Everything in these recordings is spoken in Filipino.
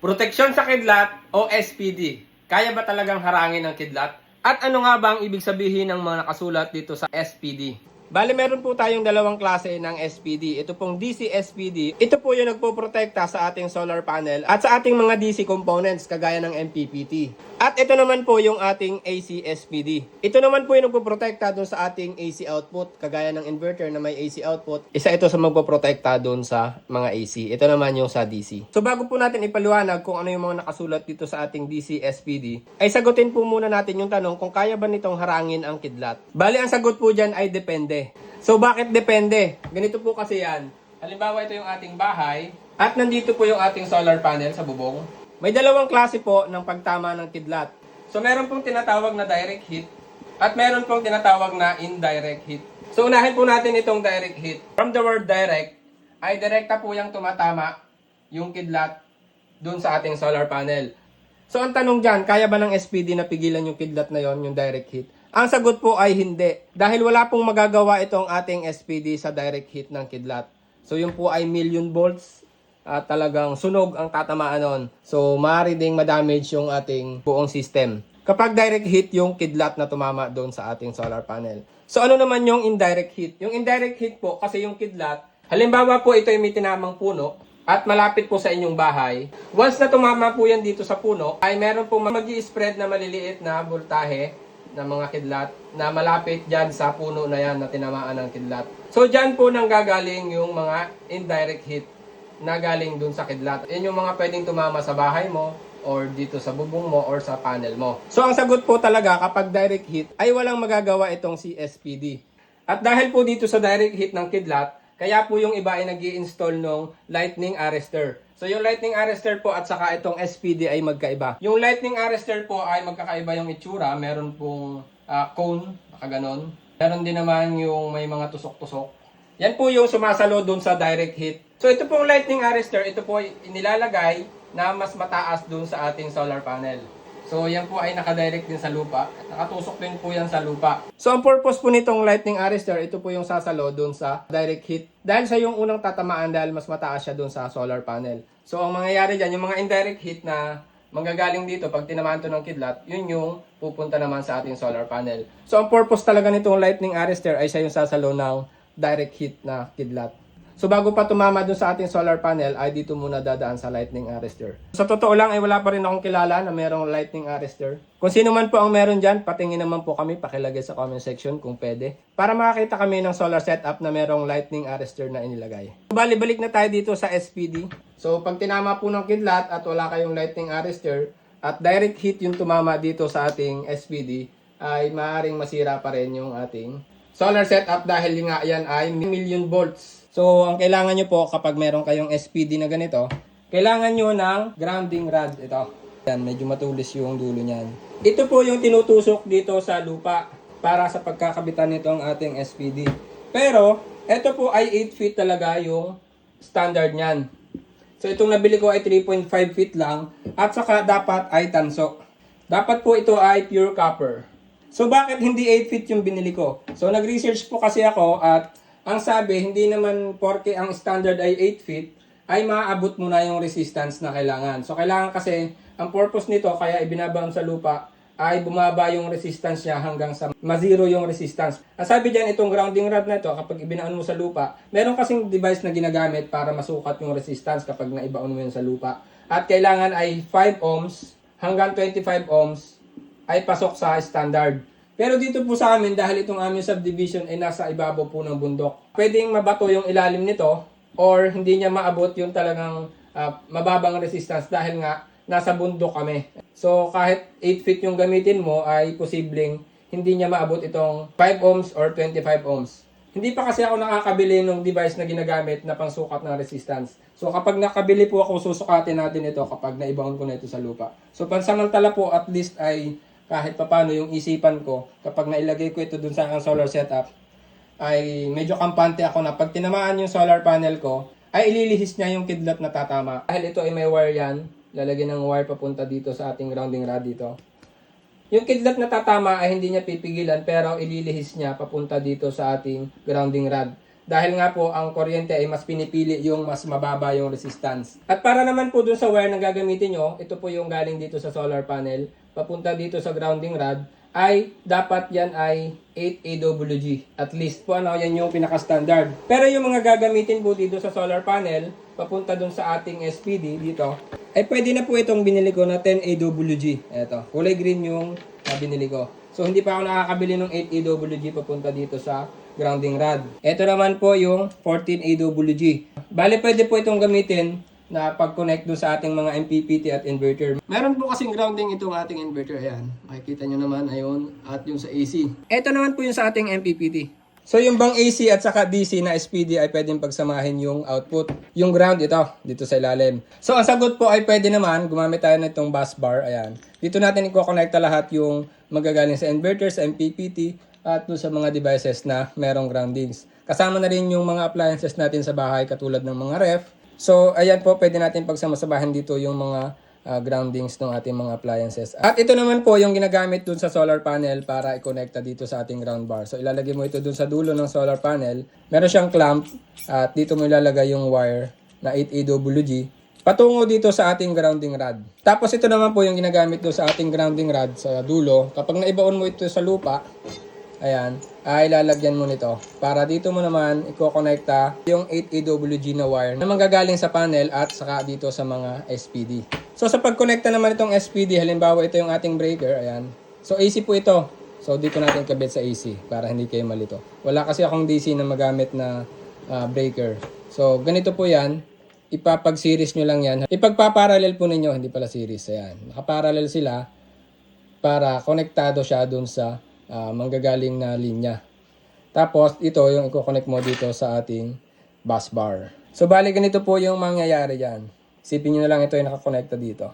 Proteksyon sa kidlat o SPD. Kaya ba talagang harangin ang kidlat? At ano nga ba ang ibig sabihin ng mga nakasulat dito sa SPD? Bali, meron po tayong dalawang klase ng SPD. Ito pong DC SPD. Ito po yung nagpoprotekta sa ating solar panel at sa ating mga DC components kagaya ng MPPT. At ito naman po yung ating AC SPD. Ito naman po yung nagpoprotekta dun sa ating AC output kagaya ng inverter na may AC output. Isa ito sa magpoprotekta dun sa mga AC. Ito naman yung sa DC. So bago po natin ipaliwanag kung ano yung mga nakasulat dito sa ating DC SPD, ay sagutin po muna natin yung tanong kung kaya ba nitong harangin ang kidlat. Bali, ang sagot po dyan ay depende. So bakit depende? Ganito po kasi yan. Halimbawa, ito yung ating bahay at nandito po yung ating solar panel sa bubong. May dalawang klase po ng pagtama ng kidlat. So meron pong tinatawag na direct hit at meron pong tinatawag na indirect hit. So unahin po natin itong direct hit. From the word direct, ay direkta po yung tumatama yung kidlat dun sa ating solar panel. So ang tanong dyan, kaya ba ng SPD na pigilan yung kidlat na yon, yung direct hit? Ang sagot po ay hindi. Dahil wala pong magagawa itong ating SPD sa direct hit ng kidlat. So yun po ay million volts at talagang sunog ang tatamaan nun. So maaari ding madamage yung ating buong system kapag direct hit yung kidlat na tumama doon sa ating solar panel. So ano naman yung indirect hit? Yung indirect hit po kasi yung kidlat, halimbawa po ito ay may tinamang puno at malapit po sa inyong bahay. Once na tumama po yan dito sa puno, ay meron po mag-i-spread na maliliit na voltahe ng mga kidlat na malapit dyan sa puno na yan na tinamaan ng kidlat. So dyan po nang gagaling yung mga indirect hit na galing dun sa kidlat. Yan yung mga pwedeng tumama sa bahay mo or dito sa bubong mo or sa panel mo. So ang sagot po talaga kapag direct hit ay walang magagawa itong CSPD. At dahil po dito sa direct hit ng kidlat, kaya po yung iba ay nag-i-install ng lightning arrestor. So yung lightning arrestor po at saka itong SPD ay magkaiba. Yung lightning arrestor po ay magkakaiba yung itsura. Meron pong cone, nakaganon. Meron din naman yung may mga tusok-tusok. Yan po yung sumasalo dun sa direct hit. So ito pong lightning arrestor, ito po inilalagay na mas mataas dun sa ating solar panel. So yan po ay nakadirect din sa lupa. Nakatusok din po yan sa lupa. So ang purpose po nitong lightning arrestor, ito po yung sasalo dun sa direct hit. Dahil sa yung unang tatamaan dahil mas mataas siya dun sa solar panel. So ang mangyayari dyan, yung mga indirect hit na manggagaling dito pag tinamaan to ng kidlat, yun yung pupunta naman sa ating solar panel. So ang purpose talaga nitong lightning arrestor ay siya yung sasalo ng direct hit na kidlat. So bago pa tumama dun sa ating solar panel ay dito muna dadaan sa lightning arrestor. Sa totoo lang ay wala pa rin akong kilala na merong lightning arrestor. Kung sino man po ang meron dyan, patingin naman po kami, pakilagay sa comment section kung pwede. Para makakita kami ng solar setup na merong lightning arrestor na inilagay. Balik na tayo dito sa SPD. So pag tinama po ng kidlat at wala kayong lightning arrestor at direct hit yung tumama dito sa ating SPD, ay maaaring masira pa rin yung ating solar setup dahil nga yan ay million volts. So, ang kailangan nyo po kapag meron kayong SPD na ganito, kailangan nyo ng grounding rod. Ito. Yan, medyo matulis yung dulo niyan. Ito po yung tinutusok dito sa lupa para sa pagkakabitan nito ang ating SPD. Pero, ito po ay 8 feet talaga yung standard niyan. So, itong nabili ko ay 3.5 feet lang at saka dapat ay tanso. Dapat po ito ay pure copper. So, bakit hindi 8 feet yung binili ko? So, nag-research po kasi ako at ang sabi, hindi naman porke ang standard ay 8 feet, ay maaabot mo na yung resistance na kailangan. So, kailangan kasi, ang purpose nito, kaya ibinabaon sa lupa, ay bumaba yung resistance niya hanggang sa ma-zero yung resistance. Ang sabi dyan, itong grounding rod na ito, kapag ibinaon mo sa lupa, meron kasing device na ginagamit para masukat yung resistance kapag naibaon mo yun sa lupa. At kailangan ay 5 ohms hanggang 25 ohms ay pasok sa standard. Pero dito po sa amin, dahil itong aming subdivision ay nasa ibabaw po ng bundok, pwedeng mabato yung ilalim nito or hindi niya maabot yung talagang mababang resistance dahil nga nasa bundok kami. So kahit 8 feet yung gamitin mo ay posibleng hindi niya maabot itong 5 ohms or 25 ohms. Hindi pa kasi ako nakakabili ng device na ginagamit na pangsukat ng resistance. So kapag nakabili po ako, susukatin natin ito kapag naibaon ko na ito sa lupa. So pansamantala po at least ay kahit papano yung isipan ko, kapag nailagay ko ito dun sa aking solar setup, ay medyo kampante ako na pag tinamaan yung solar panel ko, ay ililihis niya yung kidlat na tatama. Dahil ito ay may wire yan, lalagyan ng wire papunta dito sa ating grounding rod dito. Yung kidlat na tatama ay hindi niya pipigilan pero ililihis niya papunta dito sa ating grounding rod. dahil nga po ang kuryente ay mas pinipili yung mas mababa yung resistance. At para naman po dun sa wire na gagamitin nyo, ito po yung galing dito sa solar panel, papunta dito sa grounding rod, ay dapat yan ay 8 AWG. At least po yan yung pinaka-standard. Pero yung mga gagamitin po dito sa solar panel, papunta dun sa ating SPD dito, ay pwede na po itong binili ko na 10 AWG. Ito, kulay green yung binili ko. So hindi pa ako nakakabili ng 8 AWG papunta dito sa grounding rod. Ito naman po yung 14 AWG. Bale, pwede po itong gamitin na pag-connect doon sa ating mga MPPT at inverter. Meron po kasing grounding itong ating inverter. Ayan, makikita nyo naman, ayun, at yung sa AC. Ito naman po yung sa ating MPPT. So yung bang AC at saka DC na SPD ay pwedeng pagsamahin yung output. Yung ground ito, dito sa ilalim. So ang sagot po ay pwede naman, gumamit tayo nitong bus bar. Ayan. Dito natin i-connecta lahat yung magagaling sa inverter, sa MPPT, at doon sa mga devices na merong groundings. Kasama na rin yung mga appliances natin sa bahay katulad ng mga ref. So ayan po, pwede natin pagsamasabahan dito yung mga groundings ng ating mga appliances. At ito naman po yung ginagamit dun sa solar panel para i-connecta dito sa ating ground bar. So ilalagay mo ito dun sa dulo ng solar panel. Meron siyang clamp at dito mo ilalagay yung wire na 8 AWG patungo dito sa ating grounding rod. Tapos ito naman po yung ginagamit doon sa ating grounding rod sa dulo. Kapag naibaon mo ito sa lupa, ayan, ay lalagyan mo nito. Para dito mo naman i-connecta yung 8 AWG na wire na manggagaling sa panel at saka dito sa mga SPD. So sa pag-connecta naman itong SPD, halimbawa ito yung ating breaker, ayan. So AC po ito. So dito natin kabit sa AC para hindi kayo malito. Wala kasi akong DC na magamit na breaker. So ganito po yan. Ipapag-series nyo lang yan. Ipagpaparallel po ninyo, hindi pala series. Ayan. Nakaparallel sila para konektado siya dun sa manggagaling na linya. Tapos ito yung i-connect mo dito sa ating bus bar. So bali ganito po yung mangyayari dyan. Isipin nyo na lang ito yung nakakonekta dito.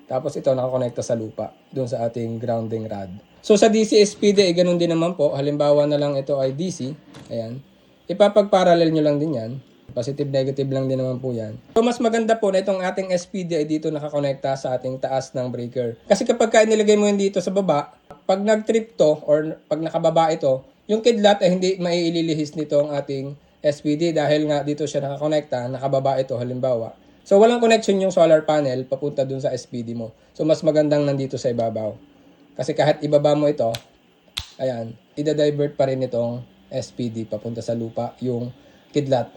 Tapos ito nakakonekta sa lupa dun sa ating grounding rod. So sa DC SPD ay ganun din naman po. Halimbawa na lang ito ay DC. Ayan. Ipapag-parallel nyo lang din yan. Positive, negative lang din naman po yan. So mas maganda po na itong ating SPD ay dito nakakonekta sa ating taas ng breaker. Kasi kapag inilagay mo yun dito sa baba, pag nag-trip to or pag nakababa ito, yung kidlat ay hindi maiililihis nito ang ating SPD dahil nga dito siya nakakonekta, nakababa ito halimbawa. So walang connection yung solar panel papunta dun sa SPD mo. So mas magandang nandito sa ibabaw. Kasi kahit ibaba mo ito, ayan, ida-divert pa rin itong SPD papunta sa lupa yung kidlat.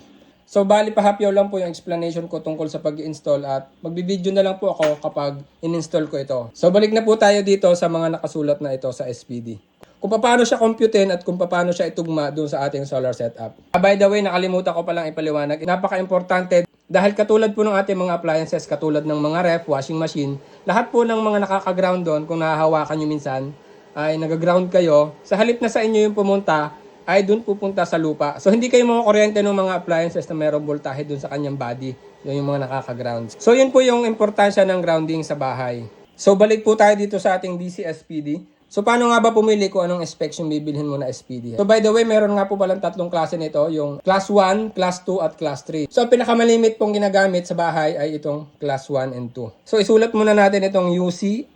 So bali pahapyaw lang po yung explanation ko tungkol sa pag-install at magbibideo na lang po ako kapag in-install ko ito. So balik na po tayo dito sa mga nakasulat na ito sa SPD. Kung paano siya computein at kung paano siya itugma doon sa ating solar setup. By the way, nakalimutan ko palang ipaliwanag. Napaka-importante dahil katulad po ng ating mga appliances, katulad ng mga ref, washing machine, lahat po ng mga nakaka-ground doon, kung nahahawakan nyo minsan, ay nag-ground kayo. Sa halip na sa inyo yung pumunta, ay dun pupunta sa lupa. So hindi kayo makakuryente ng mga appliances na mayroong voltahe dun sa kanyang body. Yun yung mga nakaka-ground. So yun po yung importansya ng grounding sa bahay. So balik po tayo dito sa ating DC SPD. So paano nga ba pumili kung anong specs yung bibilhin mo na SPD? So by the way, meron nga po palang tatlong klase nito. Yung Class 1, Class 2, at Class 3. So ang pinakamalimit pong ginagamit sa bahay ay itong Class 1 and 2. So isulat muna natin itong UC,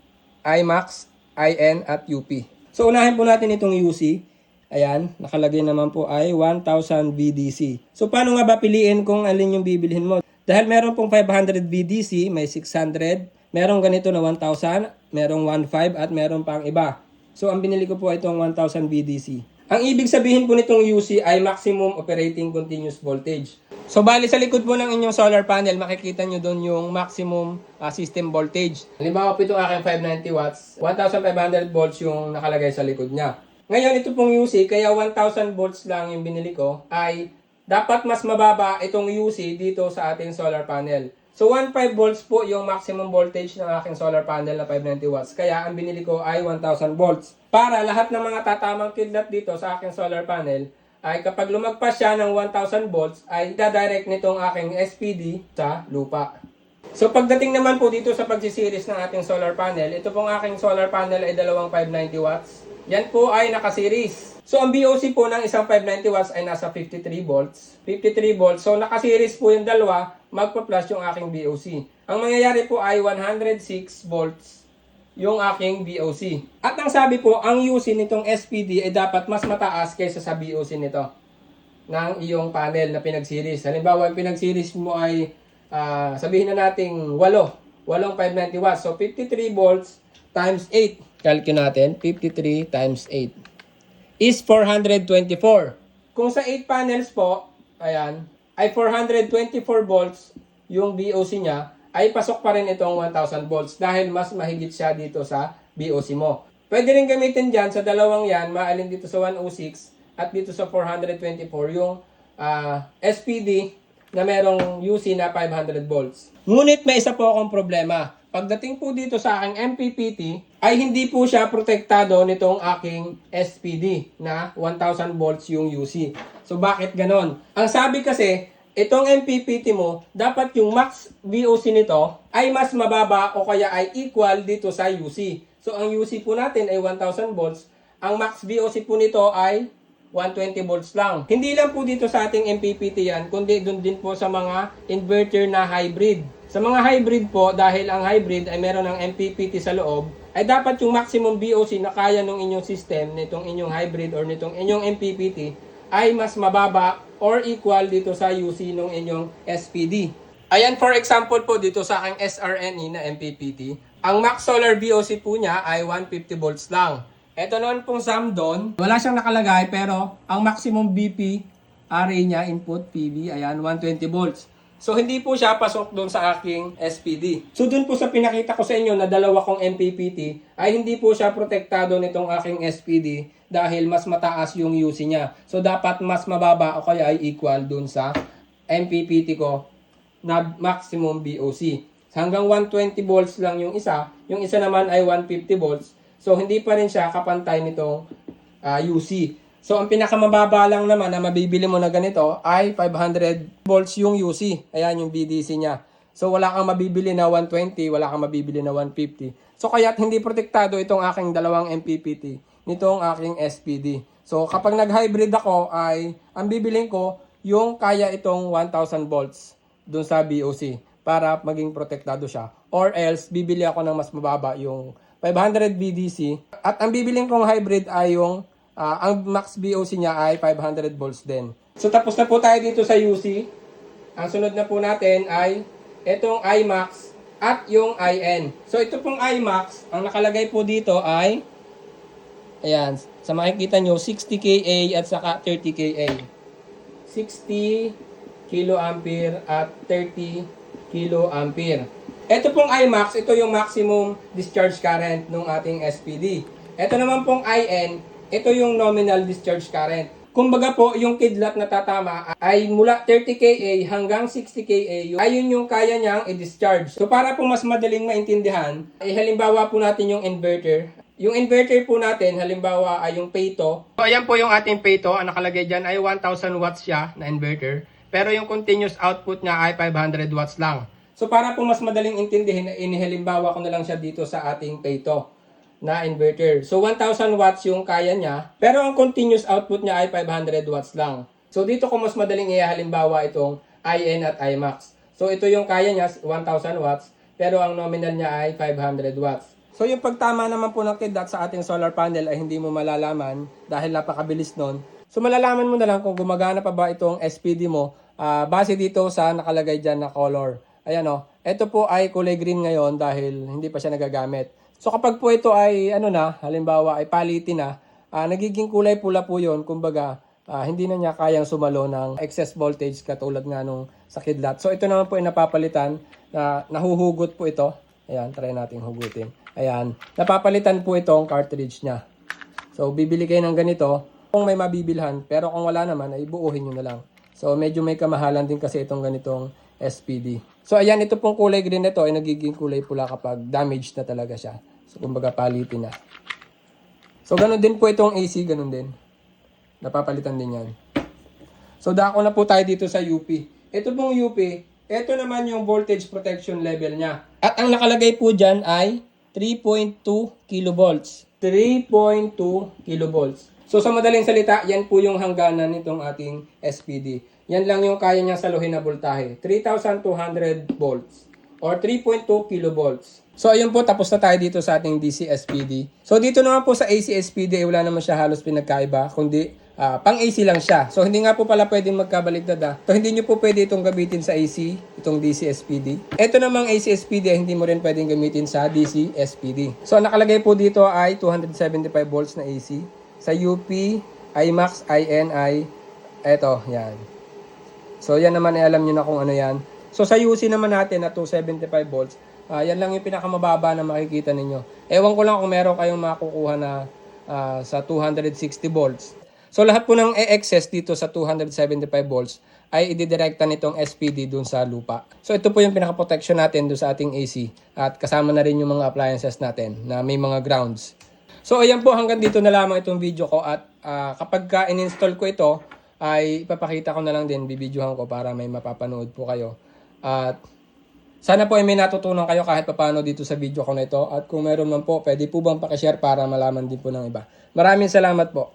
IMAX, IN, at UP. So unahin po natin itong UC. Ayan, nakalagay naman po ay 1,000 VDC. So, paano nga ba piliin kung alin yung bibilhin mo? Dahil meron pong 500 VDC, may 600, merong ganito na 1,000, merong 1,500 at meron pang iba. So, ang binili ko po ay itong 1,000 VDC. Ang ibig sabihin po nitong UC ay Maximum Operating Continuous Voltage. So, bali sa likod po ng inyong solar panel, makikita nyo doon yung maximum system voltage. Halimbawa po itong aking 590 watts, 1,500 volts yung nakalagay sa likod niya. Ngayon, ito pong UC, kaya 1,000 volts lang yung binili ko, ay dapat mas mababa itong UC dito sa ating solar panel. So, 1,500 volts po yung maximum voltage ng aking solar panel na 590 watts. Kaya, ang binili ko ay 1,000 volts. Para lahat ng mga tatamang kidlat dito sa aking solar panel, ay kapag lumagpas siya ng 1,000 volts, ay dadirect nitong aking SPD sa lupa. So, pagdating naman po dito sa pagsisiris ng ating solar panel, ito pong aking solar panel ay dalawang 590 watts. Yan po ay naka-series. So, ang BOC po ng isang 590 watts ay nasa 53 volts. 53 volts. So, naka-series po yung dalawa, magpa-plus yung aking BOC. Ang mangyayari po ay 106 volts yung aking BOC. At ang sabi po, ang UC nitong SPD ay dapat mas mataas kaysa sa BOC nito. ng iyong panel na pinag-series. Halimbawa, yung pinag-series mo ay sabihin na nating 8 590 watts. So 53 volts times 8. Calculate natin, 53 times 8 is 424. Kung sa 8 panels po, ayan, ay 424 volts yung BOC niya, ay pasok pa rin itong 1000 volts dahil mas mahigit siya dito sa BOC mo. Pwede rin gamitin dyan sa dalawang yan, maalin dito sa 106 at dito sa 424 yung SPD na merong UC na 500 volts. Ngunit may isa po akong problema. Pagdating po dito sa aking MPPT, ay hindi po siya protektado nitong aking SPD na 1000 volts yung UC. So bakit ganon? Ang sabi kasi, itong MPPT mo, dapat yung max VOC nito ay mas mababa o kaya ay equal dito sa UC. So ang UC po natin ay 1000 volts. Ang max VOC po nito ay 120 volts lang. Hindi lang po dito sa ating MPPT yan, kundi dun din po sa mga inverter na hybrid. Sa mga hybrid po, dahil ang hybrid ay meron ng MPPT sa loob, ay dapat yung maximum VOC na kaya ng inyong system, nitong inyong hybrid or nitong inyong MPPT, ay mas mababa or equal dito sa UC ng inyong SPD. Ayan, for example po dito sa aking SRNE na MPPT, ang max solar VOC po niya ay 150 volts lang. Ito naman pong Samdon, wala siyang nakalagay pero ang maximum BP array niya, input PV, ayan, 120 volts. So, hindi po siya pasok doon sa aking SPD. So, doon po sa pinakita ko sa inyo na dalawa kong MPPT, ay hindi po siya protektado nitong aking SPD dahil mas mataas yung UC niya. So, dapat mas mababa o kaya ay equal doon sa MPPT ko na maximum VOC. Hanggang 120 volts lang yung isa naman ay 150 volts. So, hindi pa rin siya kapantay nitong UC. So, ang pinakamababa lang naman na mabibili mo na ganito ay 500 volts yung UC. Ayan yung BDC niya. So, wala kang mabibili na 120, wala kang mabibili na 150. So, kaya't hindi protektado itong aking dalawang MPPT nitong aking SPD. So, kapag nag-hybrid ako ay ang bibiling ko yung kaya itong 1000 volts dun sa BOC para maging protektado siya. Or else, bibili ako ng mas mababa yung 500 BDC. At ang bibiling kong hybrid ay yung ang max VOC niya ay 500 volts din. So tapos na po tayo dito sa UC. Ang sunod na po natin ay itong iMax at yung IN. So ito pong iMax, ang nakalagay po dito ay ayan, sa makikita nyo 60 kA at saka 30 kA. 60 kiloampere at 30 kiloampere. Ito pong iMax, ito yung maximum discharge current ng ating SPD. Ito naman pong IN, ito yung nominal discharge current. Kumbaga po, yung kidlat na tatama ay mula 30 kA hanggang 60 kA. Ayun yung kaya niyang i-discharge. So para po mas madaling maintindihan, halimbawa po natin yung inverter. Yung inverter po natin, halimbawa ay yung Pato. So ayan po yung ating Pato. Ang nakalagay dyan ay 1000 watts siya na inverter. Pero yung continuous output niya ay 500 watts lang. So para po mas madaling intindihin, inihalimbawa ko na lang siya dito sa ating Pato na inverter. So 1000 watts yung kaya niya, pero ang continuous output niya ay 500 watts lang. So dito ko mas madaling ihalimbawa itong IN at iMax. So ito yung kaya niya 1000 watts, pero ang nominal niya ay 500 watts. So yung pagtama naman po ng kidlat sa ating solar panel ay hindi mo malalaman dahil napakabilis nun. So malalaman mo na lang kung gumagana pa ba itong SPD mo base dito sa nakalagay dyan na color. Ayan o, ito po ay kulay green ngayon dahil hindi pa siya nagagamit. So kapag po ito ay halimbawa ay palitin na, nagiging kulay pula po 'yon, kumbaga hindi na niya kayang sumalo ng excess voltage katulad nga nung sa kidlat. So ito naman po ay napapalitan na nahuhugot po ito. Ayan, try nating hugutin. Ayan, napapalitan po itong cartridge niya. So bibili kayo ng ganito kung may mabibilhan, pero kung wala naman ay buuhin niyo na lang. So medyo may kamahalan din kasi itong ganitong SPD. So ayan, ito pong kulay green nito ay nagiging kulay pula kapag damaged na talaga siya. So kumbaga palitin na. So ganun din po itong AC, ganun din. Napapalitan din yan. So dako na po tayo dito sa UP. Ito pong UP, ito naman yung voltage protection level niya. At ang nakalagay po dyan ay 3.2 kilovolts. 3.2 kilovolts. So sa madaling salita, yan po yung hangganan nitong ating SPD. Yan lang yung kaya niya saluhin na voltahe. 3,200 volts or 3.2 kilovolts. So ayun po, tapos na tayo dito sa ating DC SPD. So dito naman po sa AC SPD, wala naman siya halos pinagkaiba, kundi pang AC lang siya. So hindi nga po pala pwedeng magkabaligtad So hindi nyo po pwede itong gamitin sa AC, itong DC SPD. Ito namang AC SPD ay hindi mo rin pwedeng gamitin sa DC SPD. So nakalagay po dito ay 275 volts na AC. Sa UP, IMAX, INI, eto, yan. So yan naman ay alam nyo na kung ano yan. So sa UC naman natin na 275 volts, yan lang yung pinakamababa na makikita ninyo. Ewan ko lang kung meron kayong makukuha na sa 260 volts. So lahat po ng e-excess dito sa 275 volts ay ididirekta nitong SPD dun sa lupa. So ito po yung pinaka-protection natin dun sa ating AC at kasama na rin yung mga appliances natin na may mga grounds. So ayan po, hanggang dito na lamang itong video ko at kapag in-install ko ito ay ipapakita ko na lang din, bibidyohan ko para may mapapanood po kayo. At sana po ay may natutunan kayo kahit papaano dito sa video ko na ito at kung meron man po, pwede po bang pakishare para malaman din po ng iba. Maraming salamat po.